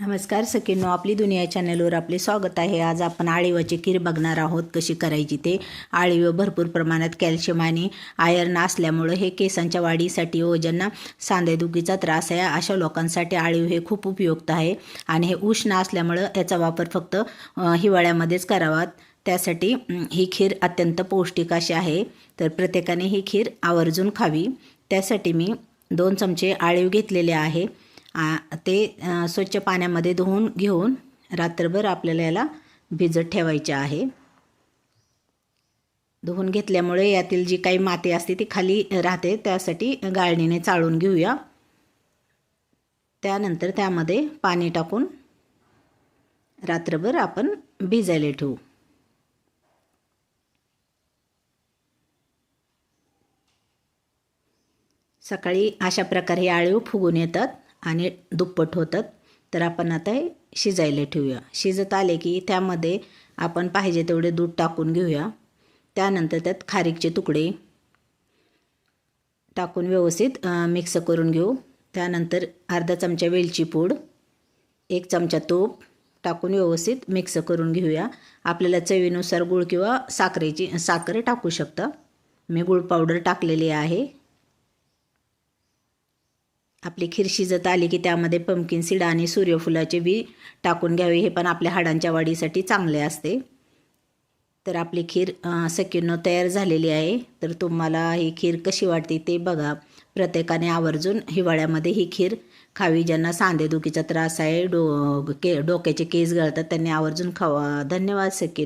नमस्कार सखींनो, आपली दुनिया चॅनलवर आपले स्वागत आहे। आज आपण आळीवाची खीर बघणार आहोत कशी करायची ते। आळीव भरपूर प्रमाणात कॅल्शियम आणि आयर्न असल्यामुळे हे केसांच्या वाढीसाठी व ज्यांना सांधेदुखीचा त्रास आहे अशा लोकांसाठी आळीव हे खूप उपयुक्त आहे। आणि हे उष्ण असल्यामुळे याचा वापर फक्त हिवाळ्यामध्येच करावा। त्यासाठी ही खीर अत्यंत पौष्टिक अशी आहे, तर प्रत्येकाने ही खीर आवर्जून खावी। त्यासाठी मी 2 चमचे आळीव घेतलेले आहे। ते स्वच्छ पाण्यामध्ये धुवून घेऊन रात्रभर आपल्याला याला भिजत ठेवायचे आहे। धुवून घेतल्यामुळे यातील जी काही माती असते ती खाली राहते, त्यासाठी गाळणीने चाळून घेऊया। त्यानंतर त्यामध्ये पाणी टाकून रात्रभर आपण भिजायला ठेवू। सकाळी अशा प्रकारे आळीव फुगून येतात आणि दुप्पट होतात। तर आपण आता हे शिजायला ठेवूया। शिजत आले की त्यामध्ये आपण पाहिजे तेवढे दूध टाकून घेऊया। त्यानंतर त्यात खारीकचे तुकडे टाकून व्यवस्थित मिक्स करून घेऊ। त्यानंतर अर्धा चमचा वेलची पूड, 1 चमचा तूप टाकून व्यवस्थित मिक्स करून घेऊया। आपल्याला चवीनुसार गूळ किंवा साखर टाकू शकता। मी गूळ पावडर टाकलेली आहे। आपली खीर शिजत आली की त्यामध्ये पंपकिन सीड आणि सूर्यफुलाचे बी टाकून घ्यावे, हे पण आपल्या हाडांच्या वाढीसाठी चांगले असते। तर आपली खीर सखींनो तयार झालेली आहे। तर तुम्हाला ही खीर कशी वाटते ते बघा। प्रत्येकाने आवर्जून हिवाळ्यामध्ये ही खीर खावी। ज्यांना सांधेदुखीचा त्रास आहे, डोक्याचे केस गळतात त्यांनी आवर्जून खावा। धन्यवाद सखींनो।